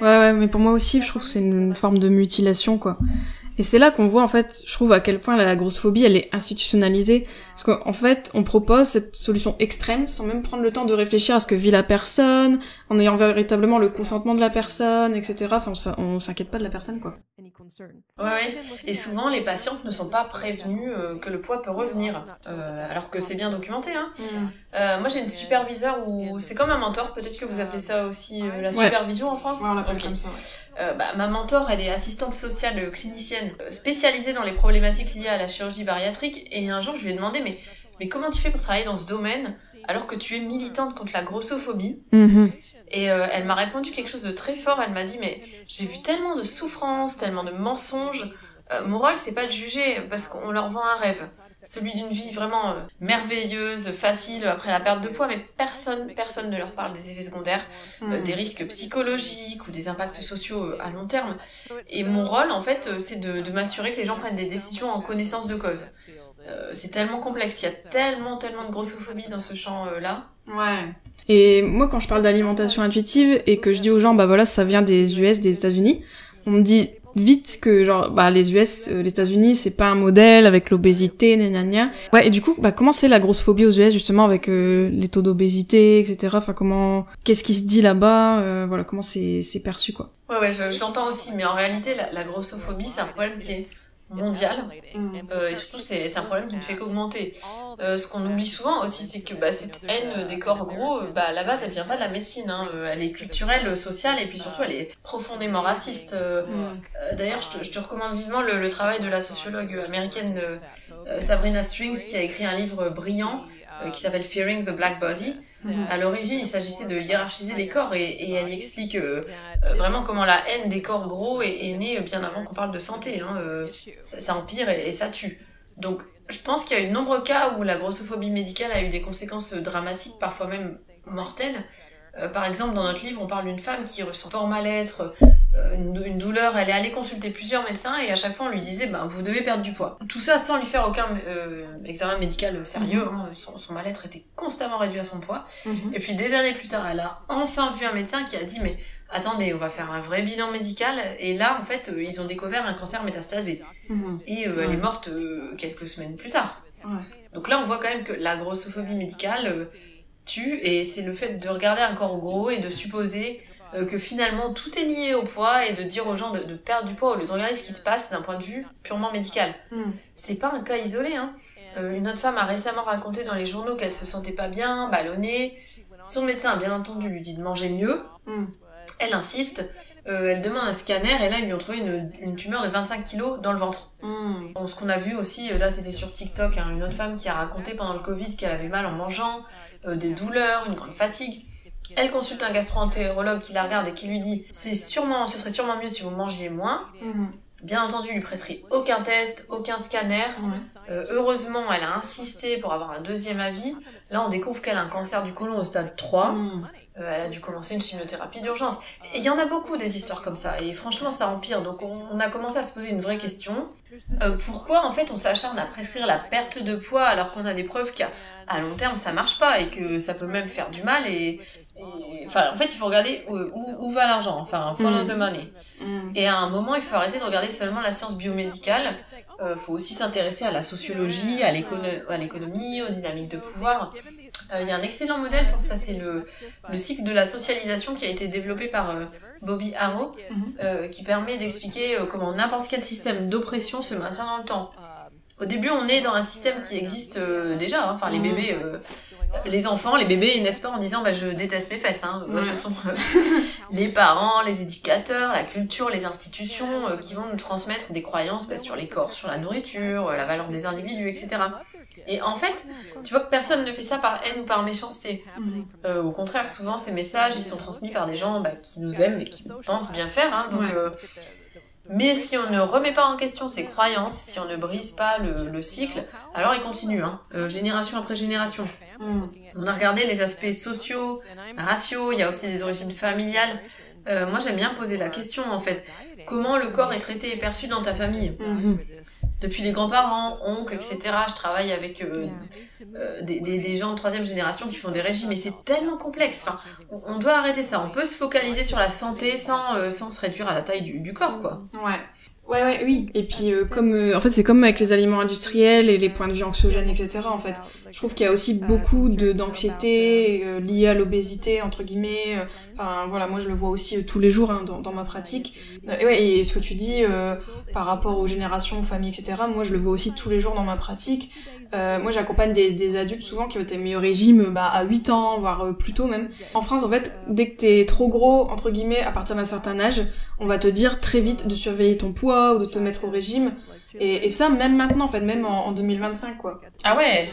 Ouais, mais pour moi aussi, je trouve que c'est une forme de mutilation, quoi. Et c'est là qu'on voit, en fait, je trouve à quel point la grossophobie, elle est institutionnalisée. Parce qu'en fait, on propose cette solution extrême sans même prendre le temps de réfléchir à ce que vit la personne, en ayant véritablement le consentement de la personne, etc. Enfin, on s'inquiète pas de la personne, quoi. Ouais. Et souvent, les patientes ne sont pas prévenues que le poids peut revenir, alors que c'est bien documenté. Hein. Moi, j'ai une superviseure où c'est comme un mentor. Peut-être que vous appelez ça aussi la supervision en France. Ouais, on l'appelle comme ça, ouais. Ma mentor, elle est assistante sociale clinicienne spécialisée dans les problématiques liées à la chirurgie bariatrique. Et un jour, je lui ai demandé, mais comment tu fais pour travailler dans ce domaine alors que tu es militante contre la grossophobie ? Et elle m'a répondu quelque chose de très fort. Elle m'a dit, mais j'ai vu tellement de souffrances, tellement de mensonges. Mon rôle, c'est pas de juger, parce qu'on leur vend un rêve. Celui d'une vie vraiment merveilleuse, facile après la perte de poids, mais personne ne leur parle des effets secondaires, des risques psychologiques ou des impacts sociaux à long terme. Et mon rôle, en fait, c'est de m'assurer que les gens prennent des décisions en connaissance de cause. C'est tellement complexe, il y a tellement de grossophobie dans ce champ-là. Ouais. Et moi, quand je parle d'alimentation intuitive et que je dis aux gens, ça vient des US, des États-Unis, on me dit vite que les US, les États-Unis, c'est pas un modèle avec l'obésité, gna. Ouais, et du coup, comment c'est la grossophobie aux US justement avec les taux d'obésité, etc. Enfin, qu'est-ce qui se dit là-bas, comment c'est perçu, quoi. Ouais, je l'entends aussi, mais en réalité, la grossophobie, c'est un problème qui est mondial, et surtout c'est un problème qui ne fait qu'augmenter. Ce qu'on oublie souvent aussi, c'est que cette haine des corps gros, à la base elle vient pas de la médecine, hein. Elle est culturelle, sociale, et puis surtout elle est profondément raciste. D'ailleurs je te recommande vivement le travail de la sociologue américaine Sabrina Strings, qui a écrit un livre brillant qui s'appelle Fearing the Black Body. À l'origine, il s'agissait de hiérarchiser les corps, et elle y explique vraiment comment la haine des corps gros est née bien avant qu'on parle de santé. Hein. Ça empire et ça tue. Donc, je pense qu'il y a eu de nombreux cas où la grossophobie médicale a eu des conséquences dramatiques, parfois même mortelles. Par exemple, dans notre livre, on parle d'une femme qui ressent fort mal-être, une douleur. Elle est allée consulter plusieurs médecins et à chaque fois on lui disait vous devez perdre du poids. Tout ça sans lui faire aucun examen médical sérieux. Hein. Son mal-être était constamment réduit à son poids. Et puis des années plus tard, elle a enfin vu un médecin qui a dit mais attendez, on va faire un vrai bilan médical. Et là, en fait, ils ont découvert un cancer métastasé. Et elle est morte quelques semaines plus tard. Donc là, on voit quand même que la grossophobie médicale tue, et c'est le fait de regarder un corps gros et de supposer que finalement tout est lié au poids, et de dire aux gens de perdre du poids au lieu de regarder ce qui se passe d'un point de vue purement médical. C'est pas un cas isolé, hein. Une autre femme a récemment raconté dans les journaux qu'elle se sentait pas bien, ballonnée. Son médecin, bien entendu, lui dit de manger mieux. Elle insiste, elle demande un scanner, et là ils lui ont trouvé une tumeur de 25 kilos dans le ventre. Bon, ce qu'on a vu aussi, là c'était sur TikTok, hein, une autre femme qui a raconté pendant le Covid qu'elle avait mal en mangeant, des douleurs, une grande fatigue. Elle consulte un gastro-entérologue qui la regarde et qui lui dit ce serait sûrement mieux si vous mangiez moins. Bien entendu, il lui prescrit aucun test, aucun scanner. Heureusement, elle a insisté pour avoir un deuxième avis. Là, on découvre qu'elle a un cancer du côlon au stade 3. Elle a dû commencer une chimiothérapie d'urgence. Et il y en a beaucoup des histoires comme ça, et franchement ça empire. Donc on a commencé à se poser une vraie question. Pourquoi en fait on s'acharne à prescrire la perte de poids alors qu'on a des preuves qu'à long terme ça marche pas, et que ça peut même faire du mal, en fait il faut regarder où va l'argent, enfin follow the money. Et à un moment il faut arrêter de regarder seulement la science biomédicale. Faut aussi s'intéresser à la sociologie, à l'économie, aux dynamiques de pouvoir. Il y a un excellent modèle pour ça, c'est le cycle de la socialisation qui a été développé par Bobby Harrow, qui permet d'expliquer comment n'importe quel système d'oppression se maintient dans le temps. Au début, on est dans un système qui existe déjà, hein. Enfin les bébés... les enfants, les bébés naissent pas en disant je déteste mes fesses. Hein. Ce sont les parents, les éducateurs, la culture, les institutions qui vont nous transmettre des croyances sur les corps, sur la nourriture, la valeur des individus, etc. Et en fait, tu vois que personne ne fait ça par haine ou par méchanceté. Au contraire, souvent ces messages ils sont transmis par des gens qui nous aiment et qui pensent bien faire. Hein. Donc, mais si on ne remet pas en question ces croyances, si on ne brise pas le cycle, alors il continue, génération après génération. On a regardé les aspects sociaux, raciaux, il y a aussi des origines familiales. Moi j'aime bien poser la question en fait, comment le corps est traité et perçu dans ta famille ? Depuis les grands-parents, oncles, etc. Je travaille avec des gens de 3e génération qui font des régimes et c'est tellement complexe. Enfin, on doit arrêter ça. On peut se focaliser sur la santé sans se réduire à la taille du corps, quoi. Oui. Et puis, en fait, c'est comme avec les aliments industriels et les points de vue anxiogènes, etc. En fait, je trouve qu'il y a aussi beaucoup d'anxiété liée à l'obésité, entre guillemets. Enfin, voilà, moi je le vois aussi tous les jours dans ma pratique. Et ce que tu dis par rapport aux générations, aux familles, etc. Moi, je le vois aussi tous les jours dans ma pratique. Moi, j'accompagne des adultes souvent qui ont été mis au régime à 8 ans, voire plus tôt même. En France, en fait, dès que t'es trop gros, entre guillemets, à partir d'un certain âge, on va te dire très vite de surveiller ton poids ou de te mettre au régime. Et ça, même maintenant, en fait, même en 2025, quoi. Ah ouais.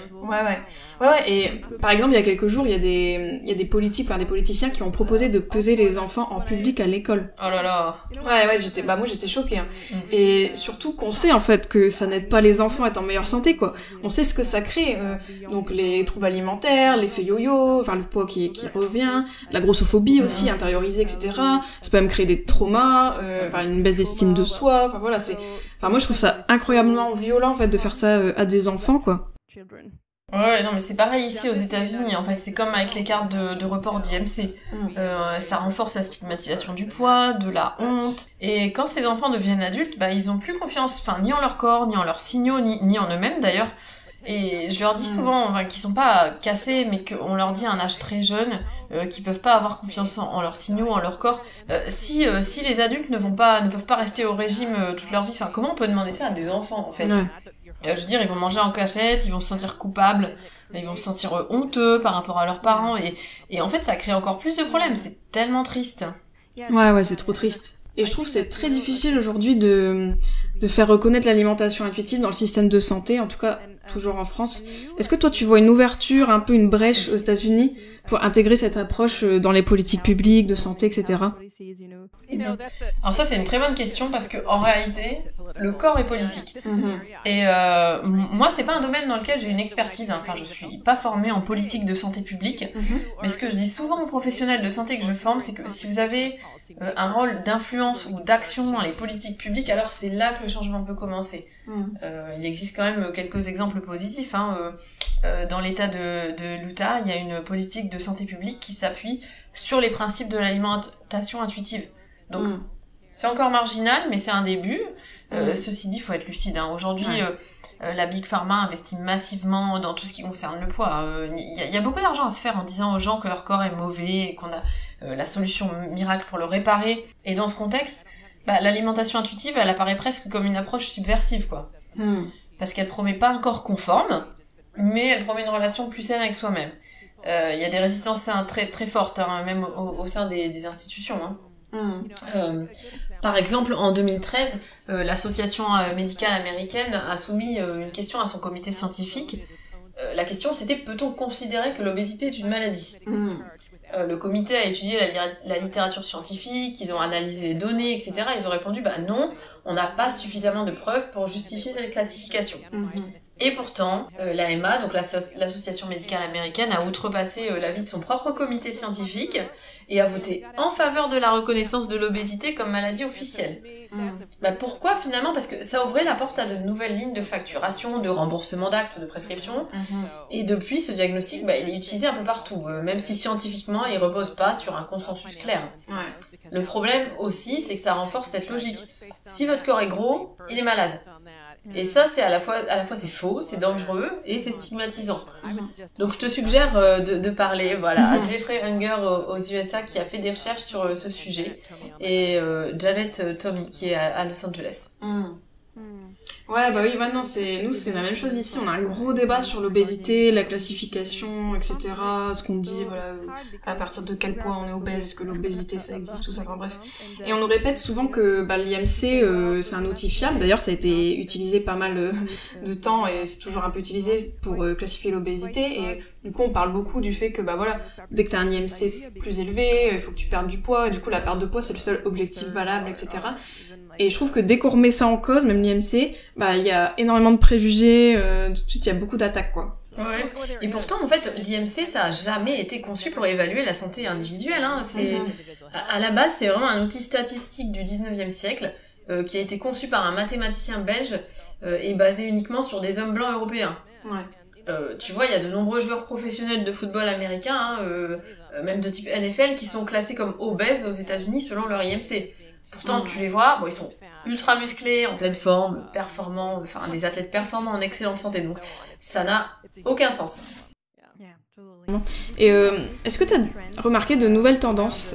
Ouais. Et par exemple, il y a quelques jours, il y a des politiciens qui ont proposé de peser les enfants en public à l'école. Oh là là. Ouais, moi j'étais choquée. Et surtout qu'on sait, en fait, que ça n'aide pas les enfants à être en meilleure santé, quoi. On sait ce que ça crée. Donc les troubles alimentaires, l'effet yo-yo, enfin le poids qui revient, la grossophobie aussi, intériorisée, etc. Ça peut même créer des traumas, une baisse d'estime de soi. Enfin voilà, moi je trouve ça incroyablement violent, en fait, de faire ça à des enfants, quoi. Ouais, non, mais c'est pareil ici aux États-Unis. En fait, c'est comme avec les cartes de report d'IMC. Ça renforce la stigmatisation du poids, de la honte. Et quand ces enfants deviennent adultes, ils ont plus confiance, ni en leur corps, ni en leurs signaux, ni en eux-mêmes d'ailleurs. Et je leur dis souvent, qu'ils sont pas cassés, mais qu'on leur dit à un âge très jeune, qu'ils peuvent pas avoir confiance en leurs signaux, en leur corps. Si les adultes ne peuvent pas rester au régime toute leur vie, comment on peut demander ça à des enfants, en fait? Je veux dire, ils vont manger en cachette, ils vont se sentir coupables, ils vont se sentir honteux par rapport à leurs parents, et en fait, ça crée encore plus de problèmes. C'est tellement triste. Ouais, c'est trop triste. Et je trouve que c'est très difficile aujourd'hui de faire reconnaître l'alimentation intuitive dans le système de santé, en tout cas toujours en France. Est-ce que toi tu vois une ouverture, un peu une brèche aux États-Unis pour intégrer cette approche dans les politiques publiques, de santé, etc. Alors ça c'est une très bonne question parce que en réalité le corps est politique. Et moi c'est pas un domaine dans lequel j'ai une expertise. Enfin je suis pas formée en politique de santé publique. Mais ce que je dis souvent aux professionnels de santé que je forme, c'est que si vous avez un rôle d'influence ou d'action dans les politiques publiques, alors c'est là que le changement peut commencer. Il existe quand même quelques exemples positifs. Dans l'état de l'Utah, il y a une politique de santé publique qui s'appuie sur les principes de l'alimentation intuitive. Donc, c'est encore marginal, mais c'est un début. Ceci dit, il faut être lucide. Aujourd'hui, la Big Pharma investit massivement dans tout ce qui concerne le poids. Il y a beaucoup d'argent à se faire en disant aux gens que leur corps est mauvais et qu'on a la solution miracle pour le réparer. Et dans ce contexte, l'alimentation intuitive, elle apparaît presque comme une approche subversive, quoi. Parce qu'elle promet pas un corps conforme, mais elle promet une relation plus saine avec soi-même. Il y a des résistances très, très fortes, même au sein des institutions. Par exemple, en 2013, l'association médicale américaine a soumis une question à son comité scientifique. La question, c'était: peut-on considérer que l'obésité est une maladie ? Le comité a étudié la littérature scientifique, ils ont analysé les données, etc. Ils ont répondu non, on n'a pas suffisamment de preuves pour justifier cette classification. Et pourtant, l'AMA, donc l'association médicale américaine, a outrepassé l'avis de son propre comité scientifique et a voté en faveur de la reconnaissance de l'obésité comme maladie officielle. Pourquoi finalement ? Parce que ça ouvrait la porte à de nouvelles lignes de facturation, de remboursement d'actes, de prescription. Et depuis, ce diagnostic, il est utilisé un peu partout, même si scientifiquement, il repose pas sur un consensus clair. Le problème aussi, c'est que ça renforce cette logique. Si votre corps est gros, il est malade. Et ça, c'est à la fois c'est faux, c'est dangereux et c'est stigmatisant. Donc je te suggère de parler à Jeffrey Unger aux USA qui a fait des recherches sur ce sujet et Janet Tommy qui est à Los Angeles. Ouais, bah oui, maintenant, c'est la même chose ici. On a un gros débat sur l'obésité, la classification, etc. Ce qu'on dit, à partir de quel point on est obèse, est-ce que l'obésité, ça existe, tout ça, enfin bref. Et on nous répète souvent que l'IMC, c'est un outil fiable. D'ailleurs, ça a été utilisé pas mal de temps et c'est toujours un peu utilisé pour classifier l'obésité. Et du coup, on parle beaucoup du fait que, dès que t'as un IMC plus élevé, il faut que tu perdes du poids. Et du coup, la perte de poids, c'est le seul objectif valable, etc. Et je trouve que dès qu'on remet ça en cause, même l'IMC, il y a énormément de préjugés, tout de suite il y a beaucoup d'attaques, quoi. Ouais. Et pourtant, en fait, l'IMC, ça a jamais été conçu pour évaluer la santé individuelle, hein. À la base, c'est vraiment un outil statistique du 19e siècle, qui a été conçu par un mathématicien belge, et basé uniquement sur des hommes blancs européens. Ouais. Tu vois, il y a de nombreux joueurs professionnels de football américain, même de type NFL, qui sont classés comme obèses aux États-Unis selon leur IMC. Pourtant, tu les vois, ils sont ultra musclés, en pleine forme, performants, des athlètes performants en excellente santé, donc ça n'a aucun sens. Et est-ce que tu as remarqué de nouvelles tendances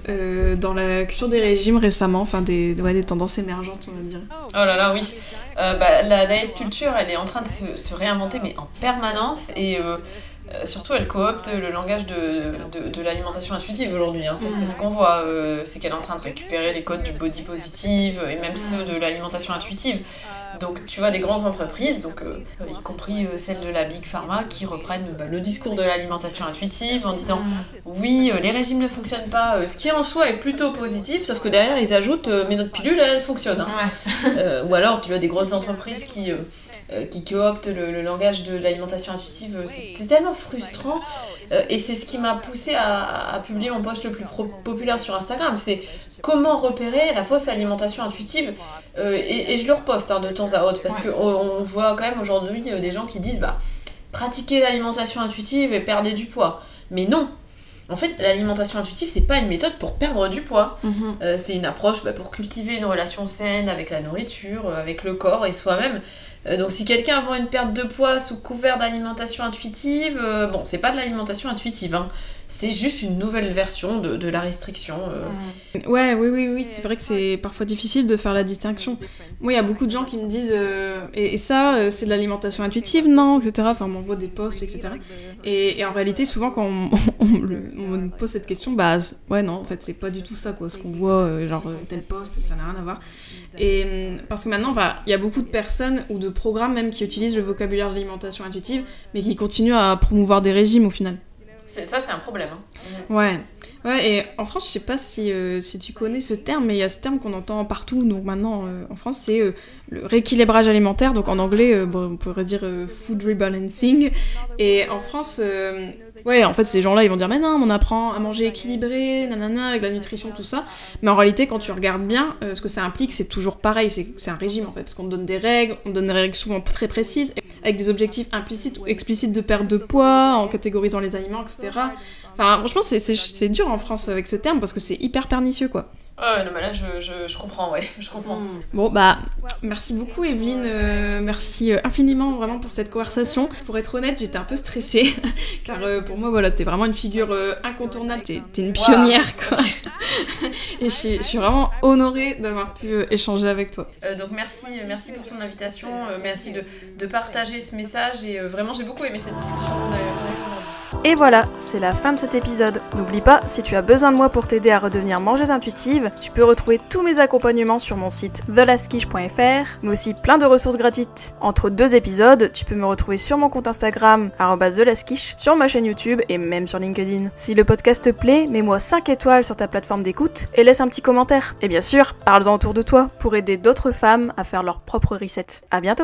dans la culture des régimes récemment, des tendances émergentes, on va dire? Oh là là, oui. La diet culture, elle est en train de se réinventer, mais en permanence, et surtout, elle coopte le langage de l'alimentation intuitive aujourd'hui. Hein. C'est ce qu'on voit, c'est qu'elle est en train de récupérer les codes du body positive et même ceux de l'alimentation intuitive. Donc tu vois des grandes entreprises, y compris celles de la Big Pharma, qui reprennent le discours de l'alimentation intuitive en disant oui, les régimes ne fonctionnent pas, ce qui en soi est plutôt positif, sauf que derrière ils ajoutent mais notre pilule elle fonctionne. Hein. Ou alors tu vois des grosses entreprises qui cooptent le langage de l'alimentation intuitive, c'est tellement frustrant et c'est ce qui m'a poussée à publier mon post le plus populaire sur Instagram, c'est comment repérer la fausse alimentation intuitive et je le reposte de temps à autre parce qu'on voit quand même aujourd'hui des gens qui disent pratiquez l'alimentation intuitive et perdez du poids, mais non. En fait, l'alimentation intuitive, c'est pas une méthode pour perdre du poids. C'est une approche pour cultiver une relation saine avec la nourriture, avec le corps et soi-même. Donc si quelqu'un vend une perte de poids sous couvert d'alimentation intuitive, c'est pas de l'alimentation intuitive, hein. C'est juste une nouvelle version de la restriction. Oui, c'est vrai que c'est parfois difficile de faire la distinction. Moi, il y a beaucoup de gens qui me disent et ça, c'est de l'alimentation intuitive, non, etc. Enfin, on m'envoie des posts, etc. Et en réalité, souvent, quand on me pose cette question, non, en fait, c'est pas du tout ça, quoi. Ce qu'on voit, tel post, ça n'a rien à voir. Et parce que maintenant, il y a beaucoup de personnes ou de programmes même qui utilisent le vocabulaire de l'alimentation intuitive, mais qui continuent à promouvoir des régimes au final. C'est un problème. Hein. Ouais, et en France, je sais pas si tu connais ce terme, mais il y a ce terme qu'on entend partout, donc maintenant en France, c'est le rééquilibrage alimentaire, donc en anglais, on pourrait dire food rebalancing, et en France, en fait, ces gens-là, ils vont dire, mais non, on apprend à manger équilibré, nanana, avec la nutrition, tout ça, mais en réalité, quand tu regardes bien, ce que ça implique, c'est toujours pareil, c'est un régime, en fait, parce qu'on donne des règles, souvent très précises, avec des objectifs implicites ou explicites de perte de poids, en catégorisant les aliments, etc. Enfin, franchement, c'est dur en France avec ce terme, parce que c'est hyper pernicieux, quoi. Ouais, non, mais là, je comprends, je comprends. Bon, merci beaucoup, Evelyne, merci infiniment, vraiment, pour cette conversation. Pour être honnête, j'étais un peu stressée, car pour moi, t'es vraiment une figure incontournable, t'es une pionnière, quoi. Et je suis vraiment honorée d'avoir pu échanger avec toi. Donc merci pour ton invitation, merci de partager ce message, et vraiment, j'ai beaucoup aimé cette discussion qu'on a eue aujourd'hui. Et voilà, c'est la fin de cet épisode. N'oublie pas, si tu as besoin de moi pour t'aider à redevenir mangeuse intuitive, tu peux retrouver tous mes accompagnements sur mon site thelaskish.fr, mais aussi plein de ressources gratuites. Entre 2 épisodes, tu peux me retrouver sur mon compte Instagram @thelaskish, sur ma chaîne YouTube et même sur LinkedIn. Si le podcast te plaît, mets-moi 5 étoiles sur ta plateforme d'écoute et laisse un petit commentaire. Et bien sûr, parle-en autour de toi pour aider d'autres femmes à faire leur propre reset. À bientôt.